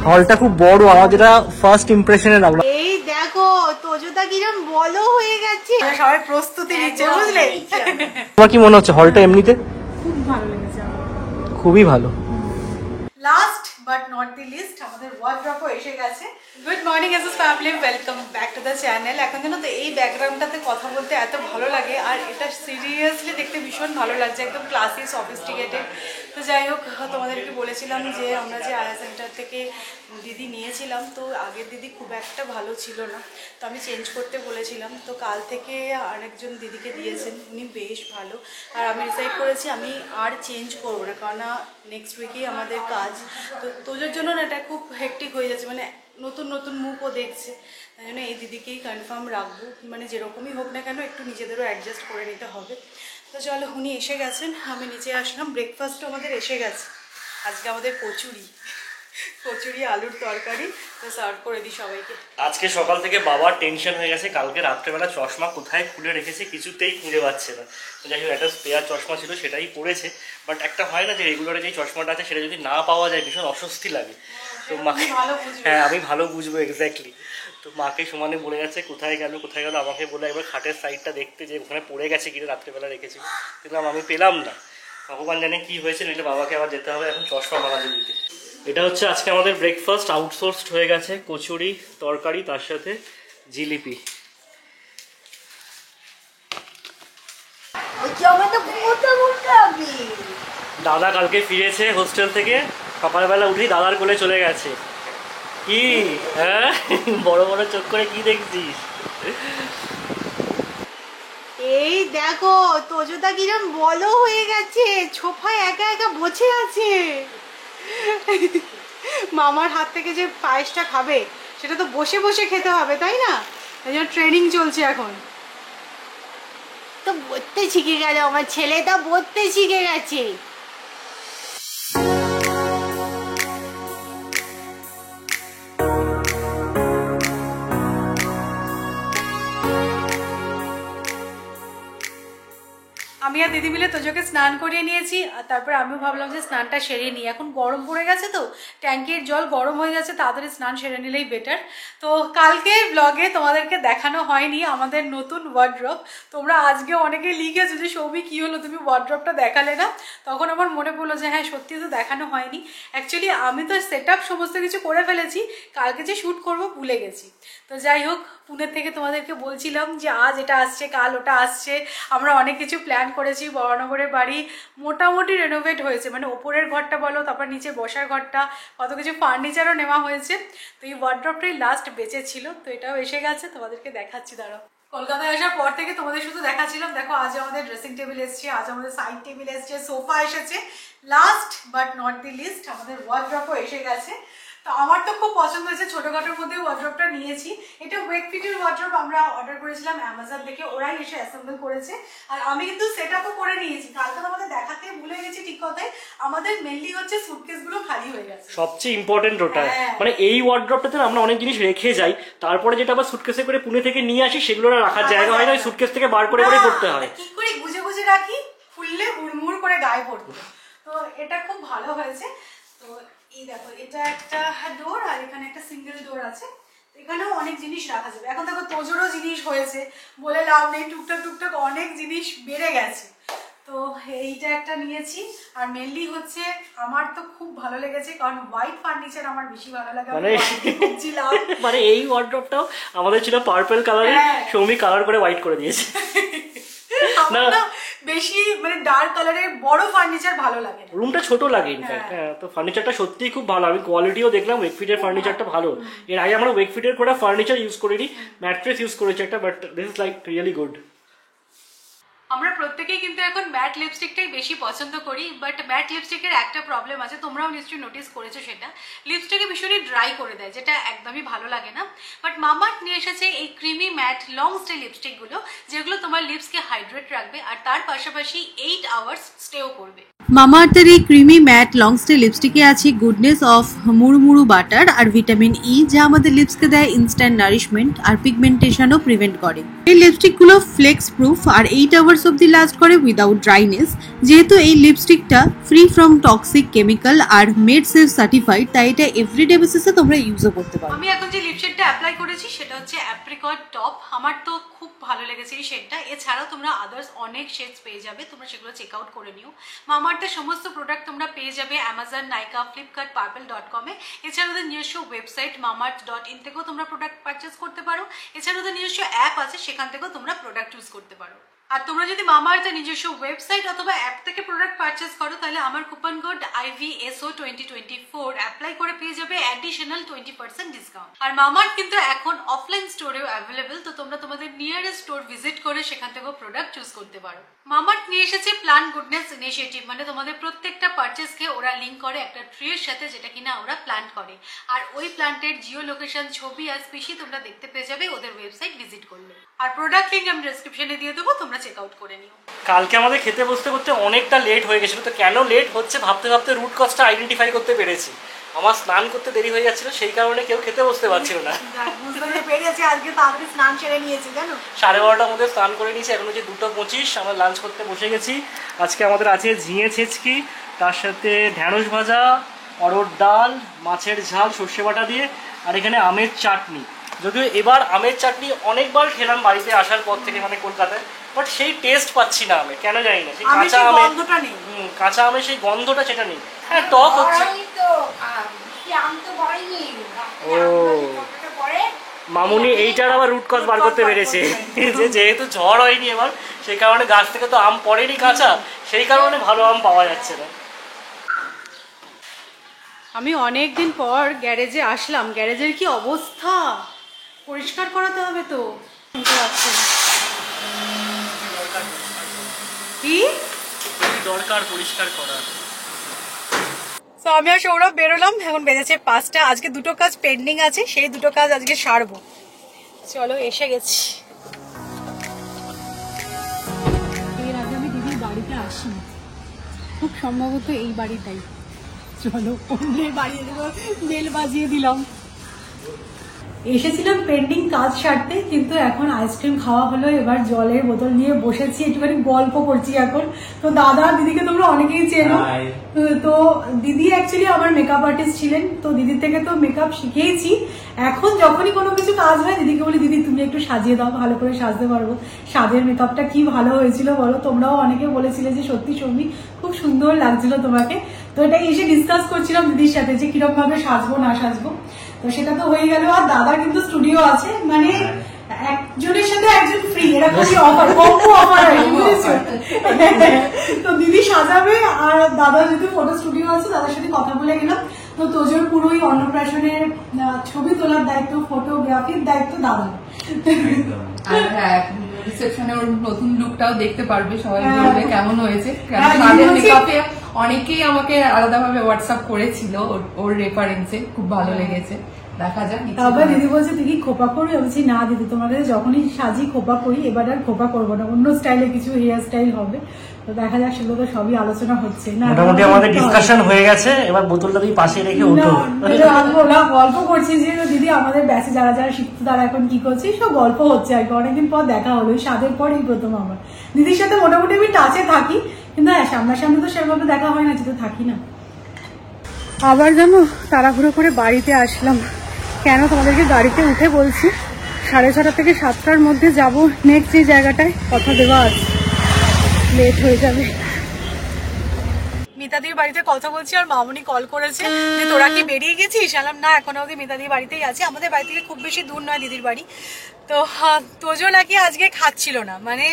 হলটা খুব বড়, আমার যেটা ফার্স্ট ইমপ্রেশনে লাগলো। এই দেখো তোজোদা কিরম বলো হয়ে গেছে, সবাই প্রস্তুতি নিচ্ছে বুঝলে। তোমার কি মনে হচ্ছে হলটা এমনিতে? খুব ভালো লেগেছে, খুবই ভালো। Last but not the least আমাদের ওয়ার্ড্রপও এসে গেছে। Good morning S family, welcome back to the channel. এখন জানো তো এই ব্যাকগ্রাউন্ডটাতে কথা বলতে এত ভালো লাগে, আর এটা সিরিয়াসলি দেখতে ভীষণ ভালো লাগছে, একদম ক্লাসি সফিস্টিকেটেড। তো যাই হোক, তোমাদেরকে বলেছিলাম যে আমরা যে আয়া সেন্টার থেকে দিদি নিয়েছিলাম, তো আগের দিদি খুব একটা ভালো ছিল না, তো আমি চেঞ্জ করতে বলেছিলাম। তো কাল থেকে আরেকজন দিদিকে দিয়েছেন, উনি বেশ ভালো। আর আমি ডিসাইড করেছি আমি আর চেঞ্জ করবো না, কারণ নেক্সট উইকেই আমাদের কাজ। তো তোজোর জন্য না এটা খুব হেক্টিক হয়ে যাচ্ছে, মানে নতুন নতুন মুখও দেখছে, তাই জন্য এই দিদিকেই কনফার্ম রাখবো। মানে যেরকমই হোক না কেন একটু নিজেদেরও অ্যাডজাস্ট করে নিতে হবে। তো চলো, উনি এসে গেছেন, আমি নিচে আসলাম। ব্রেকফাস্টও আমাদের এসে গেছে, আজকে আমাদের কচুরি আলুর তরকারি। তো সার্ভ করে দিই সবাইকে। আজকে সকাল থেকে বাবার টেনশন হয়ে গেছে, কালকে রাত্রেবেলা চশমা কোথায় খুলে রেখেছে কিছুতেই খুঁজে পাচ্ছে না। যাই হোক, একটা স্পেয়ার চশমা ছিল সেটাই পড়েছে, বাট একটা হয় না যে রেগুলারে যেই চশমাটা আছে সেটা যদি না পাওয়া যায় ভীষণ অস্বস্তি লাগে। তো মাকে, হ্যাঁ আমি ভালো বুঝবো এক্স্যাক্টলি। তো মাকে সমানে বলে যাচ্ছে কোথায় গেল, আমাকে বলে একবার খাটের সাইডটা দেখতে, যে ওখানে পড়ে গেছে কিনা, রাত্রেবেলা রেখেছি, দেখলাম আমি পেলাম না। ভগবান জানে কি হয়েছে, নইলে বাবাকে আবার যেতে হবে এখন চশমা বানাতে দিতে। এটা হচ্ছে আজকে আমাদের ব্রেকফাস্ট, আউটসোর্সড হয়ে গেছে, কচুরি তরকারি, তার সাথে জিলিপি। দাদা কালকে ফিরেছে হোস্টেল থেকে, সকালবেলা উঠেই দাদার কোলে চলে গেছে। কি হ্যাঁ, বড় বড় চোখ করে কি দেখছিস? এই দেখো তোজোদা কিরম বলো হয়ে গেছে, ছোফায় একা একা বসে আছে। মামার হাত থেকে যে পায়েসটা খাবে সেটা তো বসে বসে খেতে হবে, তাই না? এই জন্য ট্রেনিং চলছে এখন। তো বলতে শিখে গেল, আমার ছেলেটা বলতে শিখে গেছে। আমি আর দিদি মিলে তোজোকে স্নান করিয়ে নিয়েছি, আর তারপরে আমিও ভাবলাম যে স্নানটা সেরে নিই। এখন গরম পড়ে গেছে, তো ট্যাঙ্কির জল গরম হয়ে যাচ্ছে, তাড়াতাড়ি স্নান সেরে নিলেই বেটার। তো কালকে ব্লগে তোমাদেরকে দেখানো হয়নি আমাদের নতুন ওয়ার্ড্রপ। তোমরা আজকে অনেকেই লিখেছো যে সৌমি কী হলো, তুমি ওয়ার্ড্রপটা দেখালে না। তখন আমার মনে পড়লো যে হ্যাঁ সত্যি তো দেখানো হয়নি। অ্যাকচুয়ালি আমি তো সেট আপ সমস্ত কিছু করে ফেলেছি, কালকে যে শ্যুট করবো ভুলে গেছি। তো যাই হোক, পুনে থেকে তোমাদেরকে বলছিলাম যে আজ এটা আসছে, কাল ওটা আসছে, আমরা অনেক কিছু প্ল্যান করেছি। বড়নগরের বাড়ি মোটামুটি রেনোভেট হয়েছে, মানে ওপরের ঘরটা বলো, তারপর নিচে বসার ঘরটা, কত কিছু ফার্নিচারও নেওয়া হয়েছে। তো এই ওয়ার্ড্রপটাই লাস্ট বেঁচে ছিল, তো এটাও এসে গেছে, তোমাদেরকে দেখাচ্ছি। দাঁড়াও, কলকাতায় আসার পর থেকে তোমাদের শুধু দেখাচ্ছিলাম। দেখো আজ আমাদের ড্রেসিং টেবিল এসছে, আজ আমাদের সাইড টেবিল এসছে, সোফা এসেছে। Last but not the least আমাদের ওয়ার্ড্রপও এসে গেছে। তো আমার তো খুব পছন্দ হয়েছে, ছোটখাটোর মধ্যে ওয়ার্ড্রপটা নিয়েছি। এটা ওয়েকফিটের ওয়ার্ড্রপ, আমরা অর্ডার করেছিলাম অ্যামাজন থেকে, ওরাই এসে অ্যাসেম্বল করেছে। আর আমি কিন্তু সেট আপও করে নিয়েছি, কালকে আমাদের দেখাতে ভুলে গেছি। ঠিক কথাই, আমাদের মেনলি হচ্ছে সুটকেসগুলো খালি হয়ে গেছে, সবচেয়ে ইম্পর্টেন্ট ওটা। মানে এই ওয়ার্ড্রপটাতে আমরা অনেক জিনিস রেখে যাই, তারপরে যেটা আবার সুটকেসে করে পুনে থেকে নিয়ে আসি, সেগুলো রাখার জায়গা হয় না, ওই সুটকেস থেকে বার করে করে করতে হয়। কি করে গুজে গুজে রাখি, খুললে হুড়মুড় করে গায়ে পড়তো। তো এটা খুব ভালো হয়েছে। তো এই দেখো, এটা একটা ডোর, আর এখানে একটা সিঙ্গেল ডোর আছে, এখানেও অনেক জিনিস রাখা যাবে। এখন দেখো তোজোরও জিনিস হয়েছে, বলে লাভ নেই, টুকটাক টুকটাক অনেক জিনিস বেড়ে গেছে। তো এইটা একটা নিয়েছি। আর মেনলি হচ্ছে আমার তো খুব ভালো লেগেছে, কারণ হোয়াইট ফার্নিচার আমার বেশি ভালো লাগে। মানে এই ওয়ার্ড্রপটাও আমাদের ছিল পার্পল কালারে, সৌমি কালার করে হোয়াইট করে দিয়েছে। না বেশি মানে ডার্ক কালারের বড় ফার্নিচার ভালো লাগে না, রুমটা ছোট লাগে ইনফ্যাক্ট। হ্যাঁ, তো ফার্নিচারটা সত্যিই খুব ভালো, আমি কোয়ালিটিও দেখলাম, ওয়েকফিটের ফার্নিচারটা ভালো। এর আগে আমরা ওয়েকফিটের করা ফার্নিচার ইউজ করিনি, ম্যাট্রেস ইউজ করেছি একটা, but this is like really good. আমরা প্রত্যেকেই কিন্তু এখন ম্যাট লিপস্টিকটাই বেশি পছন্দ করি, বাট ম্যাট লিপস্টিকের একটা প্রবলেম আছে, তোমরাও নিশ্চয়ই নোটিস করেছো, সেটা লিপস্টিকে ভীষণই ড্রাই করে দেয়, যেটা একদমই ভালো লাগে না। বাট মামাআর্থ নিয়ে এসেছে এই ক্রিমি ম্যাট লং স্টে লিপস্টিকগুলো, যেগুলো তোমার লিপসকে হাইড্রেট রাখবে, আর তার পাশাপাশি 8 আওয়ার্স স্টেও করবে। মামাআর্থের এই ক্রিমি ম্যাট লং স্টে লিপস্টিকে আছে গুডনেস অফ মুড়মুড়ু বাটার আর ভিটামিন ই, যা আমাদের লিপসকে দেয় ইনস্ট্যান্ট নারিশমেন্ট আর পিগমেন্টেশনও প্রিভেন্ট করে। এই লিপস্টিকগুলো ফ্লেক্স প্রুফ আর 8 আওয়ার্স অব্দি লাস্ট করে উইদাউট ড্রাইনেস। যেহেতু এই লিপস্টিকটা ফ্রি ফ্রম টক্সিক কেমিক্যাল আর মেড সেফ সার্টিফাইড, তাই এটা এভরিডে বেসিসে তোমরা ইউজও করতে পারো। আমি এখন যে লিপস্টিকটা অ্যাপ্লাই করেছি সেটা হচ্ছে অ্যাপ্রিকট টপ। আমার তো খুব ভালো লেগেছে এই শেডটা। এছাড়াও তোমরা আদার্স অনেক শেডস পেয়ে যাবে, তোমরা সেগুলো চেক আউট করে নিও। মামাআর্থের সমস্ত প্রোডাক্ট তোমরা পেয়ে যাবে অ্যামাজন, নাইকা, ফ্লিপকার্ট, পার্পল.com-এ। এছাড়া ওদের নিজস্ব ওয়েবসাইট মামাআর্থ.in থেকেও তোমরা প্রোডাক্ট পারচেস করতে পারো। এছাড়া ওদের নিজস্ব অ্যাপ আছে, সেখান থেকেও তোমরা প্রোডাক্ট ইউজ করতে পারো। আর তোমরা যদি মামাআর্থের নিজস্ব ওয়েবসাইট অথবা অ্যাপ থেকে প্রোডাক্ট পারচেস করো, তাহলে আমার কুপন কোড IVSO2024 অ্যাপ্লাই করে পেয়ে যাবে অ্যাডিশনাল 20% ডিসকাউন্ট। আর মামাআর্থ কিন্তু এখন অফলাইন স্টোরেও অ্যাভেলেবেল, তো তোমরা তোমাদের নিয়ারেস্ট স্টোর ভিজিট করে সেখান থেকেও প্রোডাক্ট চুজ করতে পারো। মামাআর্থ নিয়ে এসেছে প্ল্যান গুডনেস ইনিশিয়েটিভ, মানে তোমাদের প্রত্যেকটা পারচেসকে ওরা লিঙ্ক করে একটা ট্রির সাথে, যেটা কিনা ওরা প্ল্যান্ট করে। আর ওই প্ল্যান্টের জিও লোকেশন, ছবি আর স্পিসি তোমরা দেখতে পেয়ে যাবে ওদের ওয়েবসাইট ভিজিট করলে। আর প্রোডাক্ট লিঙ্ক আমি ডেসক্রিপশনে দিয়ে দেবো, তোমরা চেক আউট করে নিও। কালকে আমাদের খেতে বসতে করতে অনেকটা লেট হয়ে গেছিলো, তো কেন লেট হচ্ছে ভাবতে ভাবতে রুট কজটা আইডেন্টিফাই করতে পেরেছি। আমার স্নান করতে দেরি হয়ে যাচ্ছিল, সেই কারণে কেউ খেতে বসতে পারছিল না। আজকে তাড়াতাড়ি স্নান সেরে নিয়েছি জানো, 12:30টার মধ্যে স্নান করে নিয়েছি। এখন হচ্ছে 2:25, আমরা লাঞ্চ করতে বসে গেছি। আজকে আমাদের আছে ঝিঙে ছেচকি, তার সাথে ঢ্যাঁড়স ভাজা, অরড় ডাল, মাছের ঝাল সর্ষে বাটা দিয়ে, আর এখানে আমের চাটনি। যদিও এবার আমের চাটনি অনেকবার খেলাম বাড়িতে আসার পর থেকে, মানে কলকাতায়, বাট সেই টেস্ট পাচ্ছি না আমে, কেন জানি না। সেই কাঁচা আমের কাঁচা আমের সেই গন্ধটা সেটা নেই। হ্যাঁ, টক হচ্ছে। ও মামুনি এইটার আবার রুট কজ বার করতে পেরেছে, যে যেহেতু ঝড় হয়নি এবার, সেই কারণে গাছ থেকে তো আম পড়েনি কাঁচা, সেই কারণে ভালো আম পাওয়া যাচ্ছে না। আমি অনেক দিন পর গ্যারেজে আসলাম, গ্যারেজের কি অবস্থা, পরিষ্কার করাতে হবে তো। কি দরকার পরিষ্কার করা। তো আমি আর সৌরভ বেরোলাম, এখন বেজেছে 5টা। আজকে দুটো কাজ পেন্ডিং আছে, সেই দুটো কাজ আজকে সারবো। চলো, এসে গেছি। এর আগে আমি দিদির বাড়িতে আসি, খুব সম্ভবত এই বাড়িটাই। চলো অন্য বাড়ি বেল বাজিয়ে দিলাম। এসেছিলাম পেন্ডিং কাজ সারতে, কিন্তু এখন আইসক্রিম খাওয়া হলো, এবার জলের বোতল নিয়ে বসেছি, একটুখানি গল্প করছি এখন। তো দাদা দিদিকে তোমরা অনেকেই চেনো। তো দিদি অ্যাকচুয়ালি আমার মেকআপ আর্টিস্ট ছিলেন, তো দিদির থেকে তো মেকআপ শিখেইছি। এখন যখনই কোনো কিছু কাজ হয় দিদিকে বলি, দিদি তুমি একটু সাজিয়ে দাও, ভালো করে সাজতে পারবো। সাজের মেকআপটা কি ভালো হয়েছিল বলো, তোমরাও অনেকে বলেছিলে যে সত্যি সৌমি খুব সুন্দর লাগছিল তোমাকে। তো এটাই এসে ডিসকাস করছিলাম দিদির সাথে যে কিরকম ভাবে সাজবো না সাজবো। তো সেটা তো হয়ে গেল। আর দাদা কিন্তু স্টুডিও আছে, মানে একজনের সাথে একজন ফ্রি, এরকমই অফার, কম্বো অফার আছে, বুঝেছো? তো দিদি সাজাবে, আর দাদা যেহেতু ফটো স্টুডিও আছে, দাদার সাথে কথা বলে গেলাম। তো তোজোর পুরোই অন্নপ্রাশনের ছবি তোলার দায়িত্ব, ফটোগ্রাফির দায়িত্ব দাদা। আর হ্যাঁ, রিসেপশনে ওর নতুন লুকটাও দেখতে পারবে, সবাই বলবে কেমন হয়েছে। মেকআপে অনেকেই আমাকে আলাদাভাবে হোয়াটসঅ্যাপ করেছিল ওর রেফারেন্সে, খুব ভালো লেগেছে। দেখা যাক। আবার দিদি বলছে তুই কি খোপা করবি? বলছি না দিদি, তোমাদের যখনই সাজি খোপা করি, এবার আর খোপা করবো না, অন্য স্টাইলে কিছু হেয়ার স্টাইল হবে। তো দেখা যাক, সেগুলো তো সবই আলোচনা হচ্ছে না। মোটামুটি আমাদের ডিসকাশন হয়ে গেছে, এবার বোতলটা তুমি পাশে রেখে ওঠো। না, গল্প করছি যে দিদি আমাদের ব্যাচে যারা যারা শিখতো তারা এখন কি করছে, সব গল্প হচ্ছে আর কি। অনেকদিন পর দেখা হলো, সাদের পর এই প্রথম আমার দিদির সাথে মোটামুটি আমি টাচে থাকি, কিন্তু হ্যাঁ সামনাসামনি তো সেভাবে দেখা হয় না, যেহেতু থাকি না। আবার জানো তাড়াহুড়ো করে বাড়িতে আসলাম, কেন তোমাদেরকে গাড়িতে উঠে বলছি 6:30 থেকে 7টার মধ্যে যাব নেক্সট যে জায়গাটায় কথা দেওয়া আছে, লেট হয়ে যাবে। মিতাদির বাড়িতে কথা বলছি, আর মামুনি কল করেছে যে তোরা কি বেরিয়ে গেছিস? আলাম না, এখনো অবধি মিতাদির বাড়িতেই আছে। আমাদের বাড়ি থেকে খুব বেশি দূর নয় দিদির বাড়ি। তো তোজো নাকি আজকে খাচ্ছিল না, মানে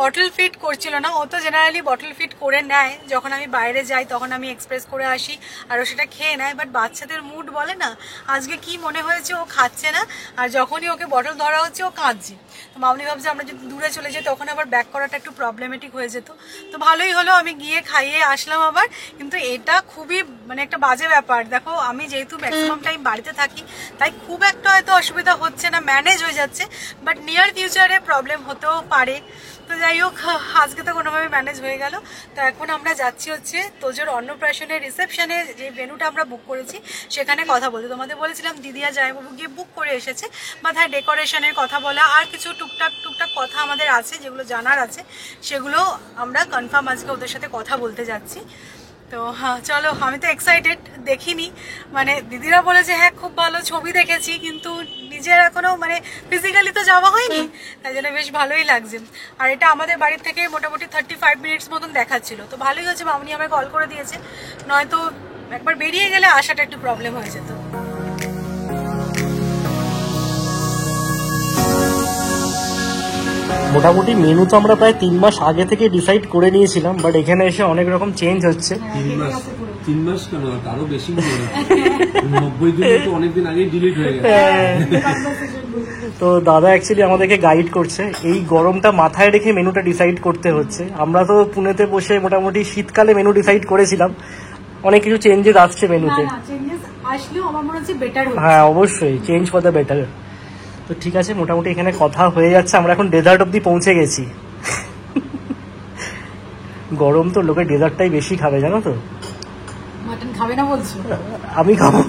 বটল ফিট করছিল না। ও তো জেনারেলি বটল ফিট করে নেয়, যখন আমি বাইরে যাই তখন আমি এক্সপ্রেস করে আসি আর ও সেটা খেয়ে নেয়। বাট বাচ্চাদের মুড বলে না, আজকে কি মনে হয়েছে ও খাচ্ছে না, আর যখনই ওকে বটল ধরা হচ্ছে ও কাঁদছে। তো মামনি ভাবছে আমরা যদি দূরে চলে যাই তখন আবার ব্যাক করাটা একটু প্রবলেমেটিক হয়ে যেত। তো ভালোই হলো, আমি গিয়ে খাইয়ে আসলাম আবার। কিন্তু এটা খুবই মানে একটা বাজে ব্যাপার। দেখো আমি যেহেতু ম্যাক্সিমাম টাইম বাড়িতে থাকি, তাই খুব একটা হয়তো অসুবিধা হচ্ছে না, ম্যানেজ হয়ে যাচ্ছে। বাট নিয়ার ফিউচারে প্রবলেম হতেও পারে। তো যাই হোক, আজকে তো কোনোভাবে ম্যানেজ হয়ে গেল। তো এখন আমরা যাচ্ছি হচ্ছে তোজোর অন্নপ্রাশনের রিসেপশনে, যে ভেন্যুটা আমরা বুক করেছি সেখানে কথা বলতে। তোমাদের বলেছিলাম দিদি আর জামাইবাবু গিয়ে বুক করে এসেছে, বা হ্যাঁ ডেকোরেশনের কথা বলা আর কিছু টুকটাক কথা আমাদের আছে যেগুলো জানার আছে, সেগুলো আমরা কনফার্ম আজকে ওদের সাথে কথা বলতে যাচ্ছি। তো হ্যাঁ চলো, আমি তো এক্সাইটেড। দেখিনি, মানে দিদিরা বলেছে হ্যাঁ খুব ভালো ছবি দেখেছি, কিন্তু নিজের এখনো মানে ফিজিক্যালি তো যাওয়া হয়নি, তাই জন্য বেশ ভালোই লাগছে। আর এটা আমাদের বাড়ির থেকে মোটামুটি 35 মিনিটস মতন দেখাচ্ছিল, তো ভালোই হয়েছে, মামনি আমায় কল করে দিয়েছে, নয়তো একবার বেরিয়ে গেলে আসাটা একটু প্রবলেম হয়ে যেত। মোটামুটি মেনু তো আমরা প্রায় 3 মাস আগে থেকে ডিসাইড করে নিয়েছিলাম, বাট এখানে এসে অনেক রকম চেঞ্জ হচ্ছে। 3 মাস কেন, আরো বেশি 90 দিন তো অনেকদিন আগেই ডিলিট হয়ে গেছে। তো দাদা অ্যাকচুয়ালি আমাদেরকে গাইড করছে, এই গরমটা মাথায় রেখে মেনুটা ডিসাইড করতে হচ্ছে। আমরা তো পুনেতে বসে মোটামুটি শীতকালে মেনু ডিসাইড করেছিলাম, অনেক কিছু চেঞ্জেস আসছে মেনুতে। হ্যাঁ অবশ্যই, চেঞ্জ ফর দ্য বেটার। তো ঠিক আছে, মোটামুটি এখানে কথা হয়ে যাচ্ছে, আমরা এখন ডেজার্ট অব্দি পৌঁছে গেছি। গরম তো লোকে ডেজার্টটাই বেশি খাবে, জানো তো। মাটন খাবে না বলছো? আমি খাবো।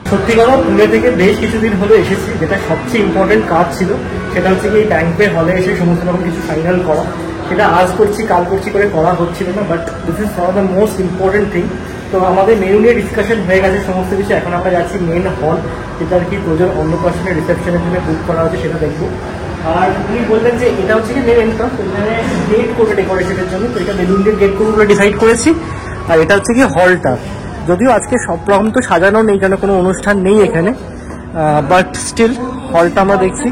সত্যি কথা, পুনে থেকে বেশ কিছুদিন হলো এসেছি, যেটা সবচেয়ে ইম্পর্টেন্ট কাজ ছিল সেটা হচ্ছে কি এই ব্যাংকুয়েট হলে এসে সমস্ত রকম কিছু ফাইনাল করা। সেটা আজ করছি কাল করছি করে করা হচ্ছিল না, but this is one of the most important thing. তো আমাদের মেনু নিয়ে ডিসকাশন হয়ে গেছে সমস্ত কিছু। এখন আমরা যাচ্ছি মেন হল, যেটা আর কি তোজোর অন্নপ্রাশনের রিসেপশনের জন্য বুক করা হচ্ছে, সেটা দেখবো। আর উনি বললেন যে এটা হচ্ছে কি মেন এন্ট্রান্স, এখানে গেট করবে ডেকোরেশনের জন্য, তো এটা বেলুন দিয়ে গেট করবো ডিসাইড করেছি। আর এটা হচ্ছে কি হলটা, যদিও আজকে সব রকম তো সাজানো নেই, কেন কোনো অনুষ্ঠান নেই এখানে, বাট স্টিল হলটা আমরা দেখছি।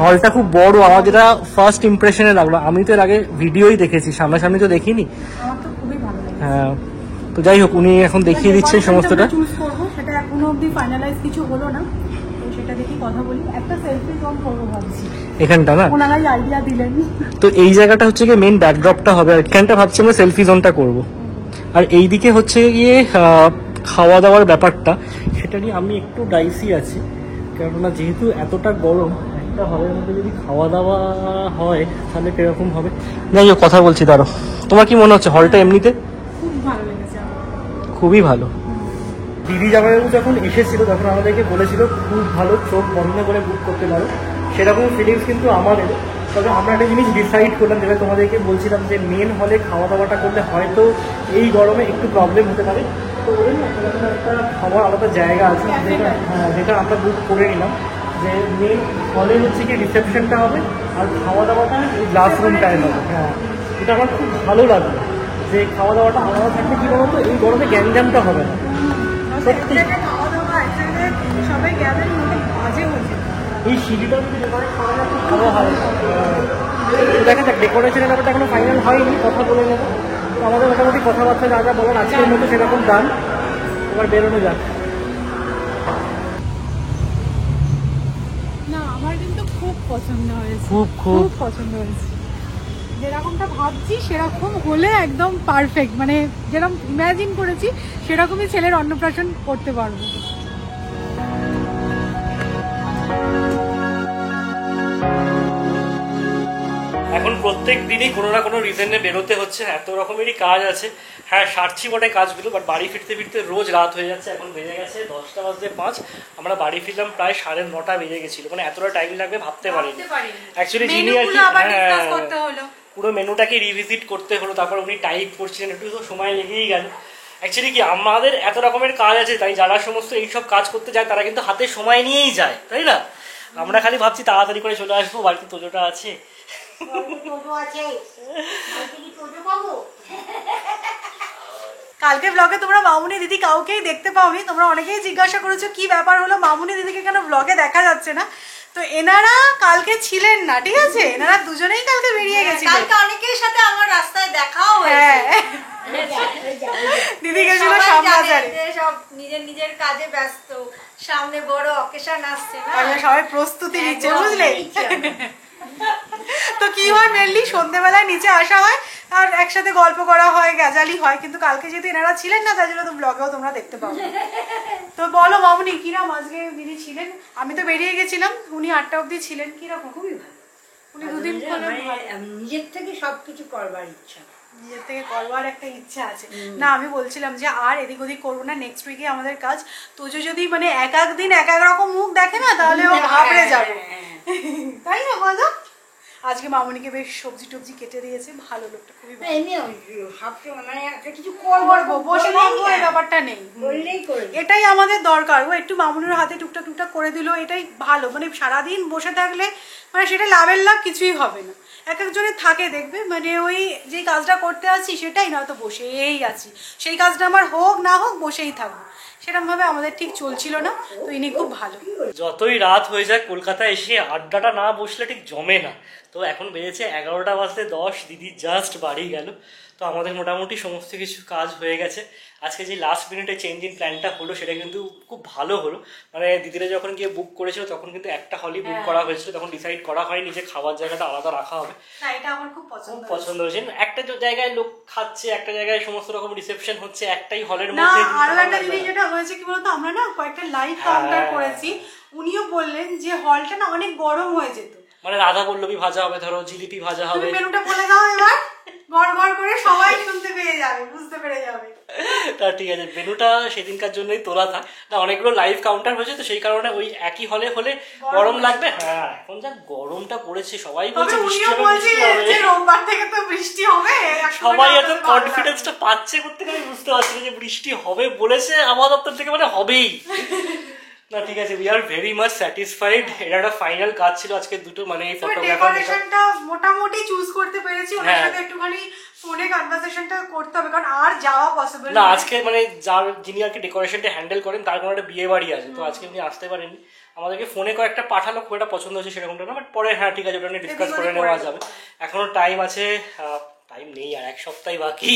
হলটা খুব বড়, আমার যেটা ফার্স্ট ইমপ্রেশনে লাগলো। আমি তো এর আগে ভিডিওই দেখেছি, সামনাসামনি তো দেখিনি। হ্যাঁ, তো যাই হোক, উনি এখন দেখিয়ে দিচ্ছেন সমস্তটা। চুজ করব, সেটা এখনো অবধি ফাইনালাইজ কিছু হলো না, তো সেটা দেখি কথা বলি। একটা সেলফি জোন করবো ভাবছি এখানটা না, ওনারাই আইডিয়া দিলেন। তো এই জায়গাটা হচ্ছে গিয়ে মেন ব্যাকড্রপটা হবে, আর এখানটা ভাবছি আমরা সেলফি জোনটা করবো। আর এইদিকে হচ্ছে গিয়ে খাওয়া দাওয়ার ব্যাপারটা, সেটা নিয়ে আমি একটু ডাইসি আছি, কেননা যেহেতু এতটা গরম, একটা হলের মধ্যে যদি খাওয়া দাওয়া হয় তাহলে কিরকম হবে। যাই হোক, কথা বলছি, দাঁড়ো। তোমার কি মনে হচ্ছে হলটা এমনিতে? খুব ভালো লেগেছে আমার। খুবই ভালো। দিদি জামাইবাবু যখন এসেছিল তখন আমাদেরকে বলেছিল খুব ভালো, চোখ বন্ধ করে বুক করতে পারো, সেরকম ফিলিংস কিন্তু আমাদের। তবে আমরা একটা জিনিস ডিসাইড করলাম, যেটা তোমাদেরকে বলছিলাম, যে মেন হলে খাওয়া দাওয়াটা করলে হয়তো এই গরমে একটু প্রবলেম হতে পারে। তো ওই একটা খাওয়ার আলাদা জায়গা আছে, যেটা আমরা বুক করে নিলাম, যে মেন হলে হচ্ছে কি রিসেপশনটা হবে আর খাওয়া দাওয়াটা এই গ্লাস রুমটায় হবে। হ্যাঁ, এটা আমার খুব ভালো লাগলো, যে খাওয়া দাওয়াটা আলাদা থাকলে কি বলতো এই গরমে গ্যাঞ্জামটা হবে না। সত্যি সবাই গ্যাদারিং হতে বাজে হয়েছে। এই সিঁড়িটা যদি ডেকোরেট করা যায় খুব ভালো হয়। দেখা যাক, ডেকোরেশনের ব্যাপারটা এখনো ফাইনাল হয়নি, কথা বলে নেবো। তো আমাদের মোটামুটি কথাবার্তা যা যা বলার আজকের মতো সেরকম গান, এবার বেরোনো যাক। না, আমার কিন্তু খুব পছন্দ হয়েছে, খুব খুব পছন্দ হয়েছে। যেরকমটা ভাবছি সেরকম হলে একদম পারফেক্ট, মানে যেরকম ইমাজিন করেছি সেরকমই ছেলের অন্নপ্রাশন করতে পারবো। এখন প্রত্যেক দিনই কোনো না কোনো রিজনে বেরোতে হচ্ছে, এত রকমেরই কাজ আছে। হ্যাঁ, সারছি বটে কাজগুলো, বাট বাড়ি ফিরতে ফিরতে রোজ রাত হয়ে যাচ্ছে। এখন বেজে গেছে 10:05, আমরা বাড়ি ফিরলাম প্রায় 9:30 বেজে গেছিলো। মানে এতটা টাইম লাগবে ভাবতে পারিনি। অ্যাকচুয়ালি যিনি আর কি পুরো মেনুটাকে রিভিজিট করতে হলো, তারপর উনি টাইপ করছিলেন, একটু তো সময় লেগেই গেল। অ্যাকচুয়ালি কি আমাদের এত রকমের কাজ আছে, তাই যারা সমস্ত এইসব কাজ করতে যায় তারা কিন্তু হাতে সময় নিয়েই যায়, তাই না? আমরা খালি ভাবছি তাড়াতাড়ি করে চলে আসবো, বাড়িতে তোজোটা আছে। কালকে ব্লগে তোমরা মামুনি দিদি কাউকেই দেখতে পাওনি, তোমরা অনেকেই জিজ্ঞাসা করেছো কি ব্যাপার হলো, মামুনি দিদিকে কেন ব্লগে দেখা যাচ্ছে না। তো এনারা কালকে ছিলেন না, ঠিক আছে, এনারা দুজনেই কালকে বেরিয়ে গেছিলেন। কালকে অনেকের সাথে আমার রাস্তায় দেখাও হয়েছে। দিদি গেছিল শ্যামবাজারে, সব নিজের নিজের কাজে ব্যস্ত, সামনে বড় অকেশন আসছে না, সবাই প্রস্তুতি নিচ্ছে, বুঝলে। তো কি হয়, মেনলি সন্ধ্যেবেলায় নিচে আসা হয় আর একসাথে গল্প করা হয়, গেজালি হয়, কিন্তু কালকে যেহেতু এনারা ছিলেন না তাই জন্য তো ব্লগেও তোমরা দেখতে পাবে। তো বলো মামুনি, কিরকম আজকে দিদি ছিলেন? আমি তো বেরিয়ে গেছিলাম, উনি 8টা অবধি ছিলেন, কিরকম? খুবই ভালো, উনি দুদিন করলে নিজের থেকে সবকিছু করবার ইচ্ছা, নিজের থেকে করবার একটা ইচ্ছা আছে। না আমি বলছিলাম যে আর এদিক ওদিক করবো না, নেক্সট উইকে আমাদের কাজ। তুজো যদি মানে এক এক দিন এক এক রকম মুখ দেখে না তাহলে ও ঘাবড়ে যাবে, তাই না বলো? আজকে মামুনিকে বেশ সবজি টবজি কেটে দিয়েছে, ভালো লোকটা খুবই ভালো। এমনি সবসময় মানে একটা কিছু করবো, বসে থাকবো এই ব্যাপারটা নেই, করলেই করে। এটাই আমাদের দরকার। ও একটু মামুনের হাতে টুকটাক টুকটাক করে দিল, এটাই ভালো। মানে সারাদিন বসে থাকলে মানে সেটা লাভের লাভ কিছুই হবে না। এক একজনের থাকে দেখবে মানে ওই যে কাজটা করতে আছি সেটাই নয়তো বসেই আছি, সেই কাজটা আমার হোক না হোক বসেই থাকবো, সেরকম ভাবে আমাদের ঠিক চলছিল না। তো ইনি খুব ভালো। যতই রাত হয়ে যায় কলকাতায় এসে আড্ডাটা না বসলে ঠিক জমে না। তো এখন বেজেছে 11টা বাজতে 10, দিদি জাস্ট বাড়ি গেল। তো আমাদের মোটামুটি সমস্ত কিছু কাজ হয়ে গেছে। আজকে যে লাস্ট মিনিটে চেঞ্জ ইন প্ল্যানটা হলো সেটা কিন্তু খুব ভালো হলো। মানে দিদিরা যখন গিয়ে বুক করেছিল তখন কিন্তু একটা হলই বুক করা হয়েছিল, তখন ডিসাইড করা হয়নি যে খাবার জায়গাটা আলাদা রাখা হবে। না এটা আমার খুব পছন্দ, খুব পছন্দ হয়েছে। একটা জায়গায় লোক খাচ্ছে, একটা জায়গায় সমস্ত রকম রিসেপশন হচ্ছে একটাই হলের না। মধ্যে। আরো একটা জিনিস যেটা হয়েছে কি বলতো, আমরা না কয়েকটা লাইভ কাউন্টার করেছি, উনিও বললেন যে হলটা না অনেক গরম হয়ে যেত। মানে রাধা পল্লবী ভাজা হবে, ধরো জিলিপি ভাজা হবে। তুমি মেনুটা বলে দাও এবার, গড় গড় করে সবাই শুনতে পেয়ে যাবে, বুঝতে পেরে যাবে। তা ঠিক আছে, মেনুটা সেদিনকার জন্যই তোলা থাক না। অনেকগুলো লাইভ কাউন্টার হয়েছে তো সেই কারণে ওই একই হলে হলে গরম লাগবে। হ্যাঁ এখন যা গরমটা পড়েছে সবাই বলছে বৃষ্টি হবে, বৃষ্টি হবে। রোববার থেকে তো বৃষ্টি হবে, সবাই এত কনফিডেন্সটা পাচ্ছে করতে আমি বুঝতে পারছি না যে বৃষ্টি হবে বলেছে আবহাওয়া দপ্তর থেকে, মানে হবেই। না ঠিক আছে, we are very much satisfied. এটা একটা ফাইনাল কাজ ছিল আজকে দুটো, মানে এই ফটোগ্রাফার ডেকোরেশনটা মোটামুটি চুজ করতে পেরেছি। ওনার সাথে একটুখানি ফোনে কনভারসেশনটা করতে হবে কারণ আর যাওয়া পসিবল না। আজকে মানে যিনি আর কি ডেকোরেশনটা হ্যান্ডেল করেন তার কোনো একটা বিয়ে বাড়ি আছে, তো আজকে উনি আসতে পারেননি। আমাদেরকে ফোনে কয়েকটা পাঠালো, খুব একটা পছন্দ হচ্ছে সেরকমটা না, বাট পরে হ্যাঁ ঠিক আছে ওটা নিয়ে ডিসকাস করে নেওয়া যাবে। এখনো টাইম আছে, টাইম নেই আর 1 সপ্তাহ বাকি।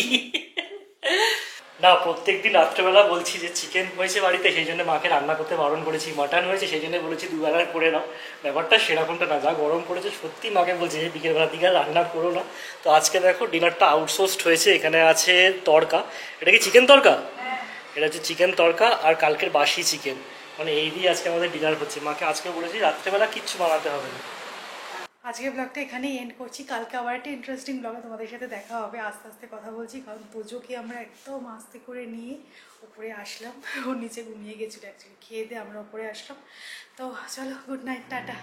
না প্রত্যেকদিন রাত্রেবেলা বলছি যে চিকেন হয়েছে বাড়িতে সেই জন্য মাকে রান্না করতে বারণ করেছি, মাটন হয়েছে সেই জন্য বলেছি দুবেলা করে নাও। ব্যাপারটা সেরকমটা না, যা গরম পড়েছে সত্যি মাকে বলছি যে বিকেলবেলার দিকে রান্না করো না। তো আজকে দেখো ডিনারটা আউটসোর্সড হয়েছে। এখানে আছে তড়কা, এটা কি চিকেন তড়কা? এটা হচ্ছে চিকেন তড়কা আর কালকের বাসি চিকেন, মানে এই দিয়ে আজকে আমাদের ডিনার হচ্ছে। মাকে আজকে বলেছি রাত্রেবেলা কিচ্ছু বানাতে হবে না। আজকের ব্লগটা এখানেই এন্ড করছি। কালকে আবার একটা ইন্টারেস্টিং ব্লগে তোমাদের সাথে দেখা হবে। আস্তে আস্তে কথা বলছি কারণ তোজোকে আমরা একদম আস্তে করে নিয়ে উপরে আসলাম, ওর নিচে ঘুমিয়ে গেছিল অ্যাকচুয়ালি, খেয়ে দিয়ে আমরা উপরে আসলাম। তো চলো, গুড নাইট, টাটা।